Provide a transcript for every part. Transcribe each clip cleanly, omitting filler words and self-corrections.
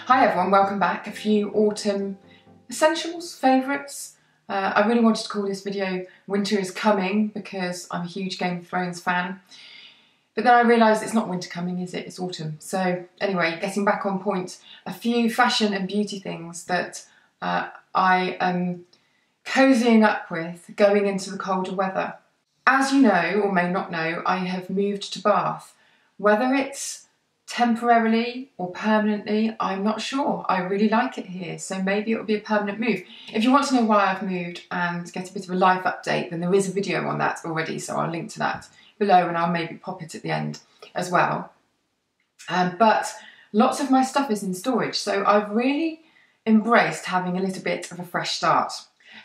Hi everyone, welcome back. A few autumn essentials, favourites. I really wanted to call this video Winter is Coming because I'm a huge Game of Thrones fan. But then I realised it's not winter coming, is it? It's autumn. So anyway, getting back on point, a few fashion and beauty things that I am cozying up with going into the colder weather. As you know, or may not know, I have moved to Bath. Whether it's temporarily or permanently, I'm not sure. I really like it here, so maybe it'll be a permanent move. If you want to know why I've moved and get a bit of a life update, then there is a video on that already, so I'll link to that below and I'll maybe pop it at the end as well. But lots of my stuff is in storage, so I've really embraced having a little bit of a fresh start.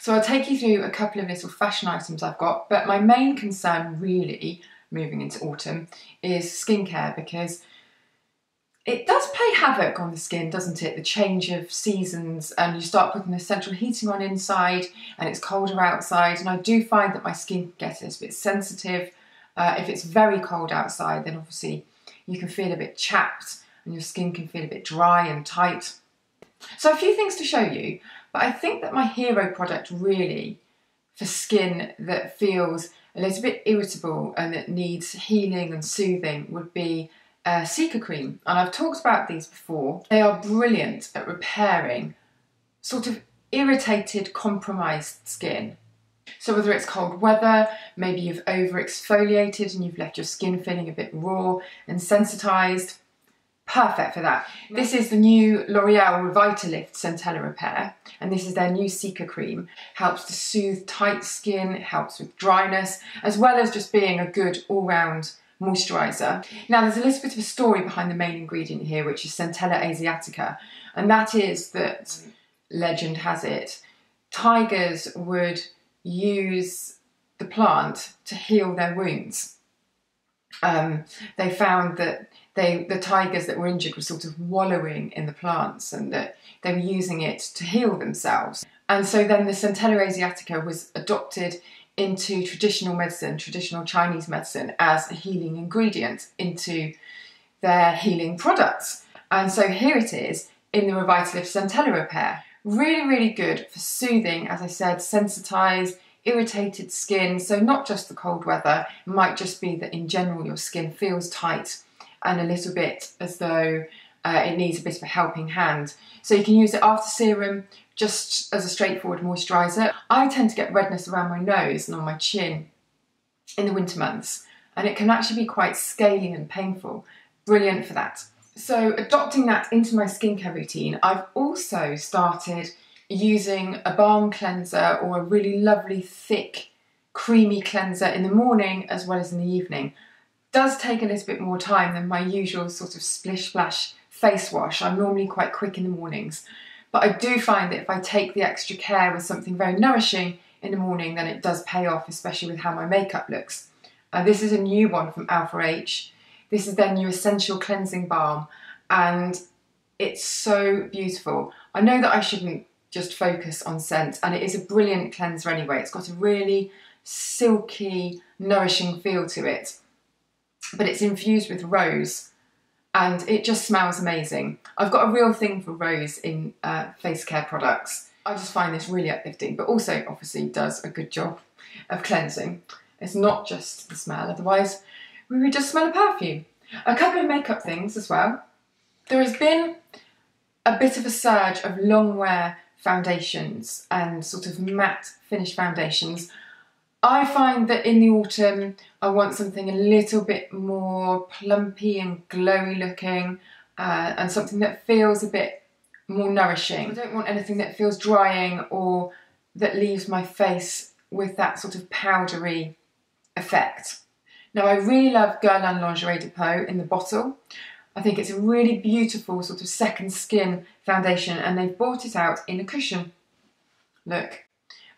So I'll take you through a couple of little fashion items I've got, but my main concern really, moving into autumn, is skincare, because it does play havoc on the skin, doesn't it? The change of seasons, and you start putting the central heating on inside and it's colder outside, and I do find that my skin can get a little bit sensitive. If it's very cold outside, then obviously you can feel a bit chapped and your skin can feel a bit dry and tight. So a few things to show you, but I think that my hero product really for skin that feels a little bit irritable and that needs healing and soothing would be Cica cream, and I've talked about these before. They are brilliant at repairing sort of irritated, compromised skin. So whether it's cold weather, maybe you've over exfoliated and you've left your skin feeling a bit raw and sensitised, perfect for that. This is the new L'Oreal Revitalift Centella Repair, and this is their new Cica cream. Helps to soothe tight skin, helps with dryness, as well as just being a good all-round moisturiser. Now there's a little bit of a story behind the main ingredient here, which is Centella asiatica, and that is that, legend has it, tigers would use the plant to heal their wounds. They found that the tigers that were injured were sort of wallowing in the plants and that they were using it to heal themselves. And so then the Centella asiatica was adopted into traditional medicine, traditional Chinese medicine, as a healing ingredient into their healing products. And so here it is in the Revitalift Centella Repair. Really, really good for soothing, as I said, sensitised, irritated skin. So not just the cold weather, it might just be that in general your skin feels tight and a little bit as though it needs a bit of a helping hand. So you can use it after serum, just as a straightforward moisturiser. I tend to get redness around my nose and on my chin in the winter months, and it can actually be quite scaly and painful. Brilliant for that. So adopting that into my skincare routine, I've also started using a balm cleanser or a really lovely thick creamy cleanser in the morning as well as in the evening. Does take a little bit more time than my usual sort of splish splash face wash. I'm normally quite quick in the mornings, but I do find that if I take the extra care with something very nourishing in the morning, then it does pay off, especially with how my makeup looks. This is a new one from Alpha H. This is their new Essential Cleansing Balm, and it's so beautiful. I know that I shouldn't just focus on scent, and it is a brilliant cleanser anyway. It's got a really silky, nourishing feel to it, but it's infused with rose, and it just smells amazing. I've got a real thing for rose in face care products. I just find this really uplifting, but also obviously does a good job of cleansing. It's not just the smell, otherwise we would just smell a perfume. A couple of makeup things as well. There has been a bit of a surge of long wear foundations and sort of matte finish foundations. I find that in the autumn I want something a little bit more plumpy and glowy looking, and something that feels a bit more nourishing. I don't want anything that feels drying or that leaves my face with that sort of powdery effect. Now I really love Guerlain Lingerie Depot in the bottle. I think it's a really beautiful sort of second skin foundation, and they've brought it out in a cushion. Look.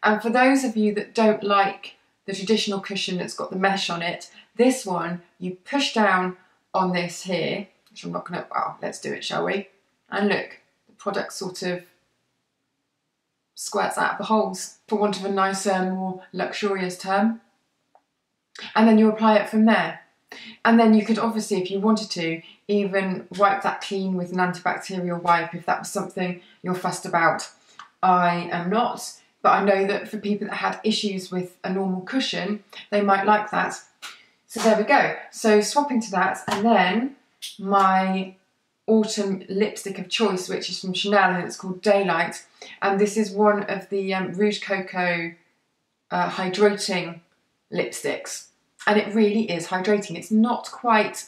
And for those of you that don't like the traditional cushion that's got the mesh on it, this one, you push down on this here, which I'm not going to, well, let's do it, shall we? And look, the product sort of squirts out of the holes, for want of a nicer, more luxurious term. And then you apply it from there. And then you could obviously, if you wanted to, even wipe that clean with an antibacterial wipe if that was something you're fussed about. I am not, but I know that for people that had issues with a normal cushion, they might like that. So there we go. So swapping to that, and then my autumn lipstick of choice, which is from Chanel, and it's called Daylight. And this is one of the Rouge Coco hydrating lipsticks. And it really is hydrating. It's not quite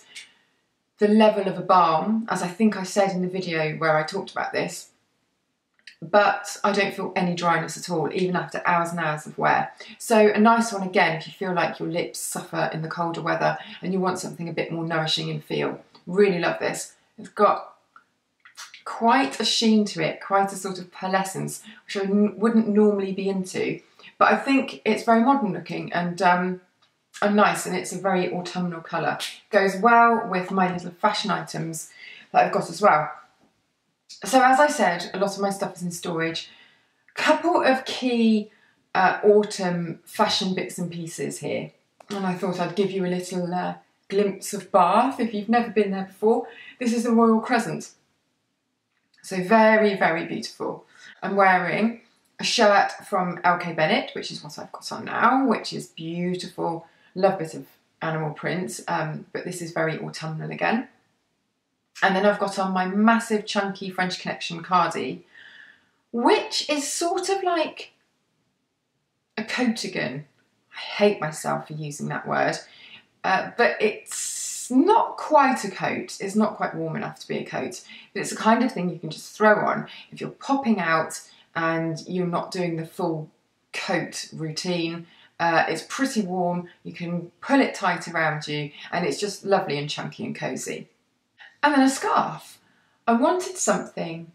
the level of a balm, as I think I said in the video where I talked about this, but I don't feel any dryness at all, even after hours and hours of wear. So a nice one again if you feel like your lips suffer in the colder weather and you want something a bit more nourishing in feel. Really love this. It's got quite a sheen to it, quite a sort of pearlescence, which I wouldn't normally be into, but I think it's very modern looking and nice, and it's a very autumnal colour. Goes well with my little fashion items that I've got as well. So as I said, a lot of my stuff is in storage. Couple of key autumn fashion bits and pieces here, and I thought I'd give you a little glimpse of Bath if you've never been there before. This is the Royal Crescent. So very, very beautiful. I'm wearing a shirt from LK Bennett, which is what I've got on now, which is beautiful. Love a bit of animal print, but this is very autumnal again. And then I've got on my massive chunky French Connection cardi, which is sort of like a coatigan. I hate myself for using that word, but it's not quite a coat. It's not quite warm enough to be a coat, but it's the kind of thing you can just throw on if you're popping out and you're not doing the full coat routine. It's pretty warm, you can pull it tight around you, and it's just lovely and chunky and cosy. And then a scarf. I wanted something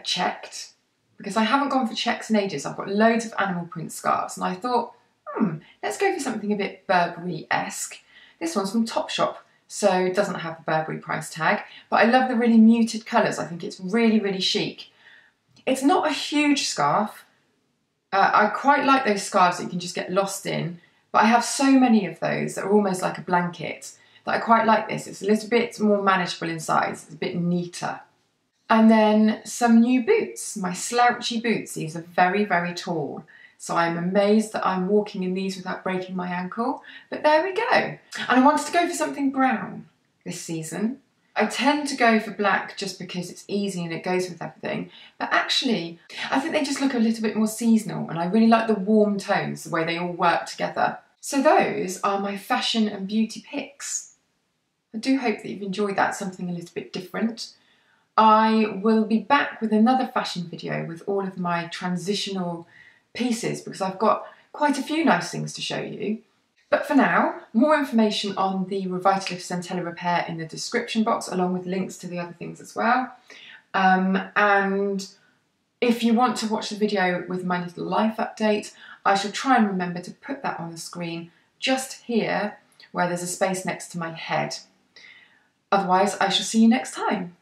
checked, because I haven't gone for checks in ages. I've got loads of animal print scarves, and I thought, let's go for something a bit Burberry-esque. This one's from Topshop, so it doesn't have the Burberry price tag, but I love the really muted colours. I think it's really, really chic. It's not a huge scarf. I quite like those scarves that you can just get lost in, but I have so many of those that are almost like a blanket that I quite like this. It's a little bit more manageable in size, it's a bit neater. And then some new boots, my slouchy boots. These are very, very tall, so I'm amazed that I'm walking in these without breaking my ankle, but there we go. And I wanted to go for something brown this season. I tend to go for black just because it's easy and it goes with everything, but actually I think they just look a little bit more seasonal, and I really like the warm tones, the way they all work together. So those are my fashion and beauty picks. I do hope that you've enjoyed that, something a little bit different. I will be back with another fashion video with all of my transitional pieces, because I've got quite a few nice things to show you. But for now, more information on the Revitalift Centella repair in the description box, along with links to the other things as well. And if you want to watch the video with my little life update, I shall try and remember to put that on the screen just here, where there's a space next to my head. Otherwise, I shall see you next time.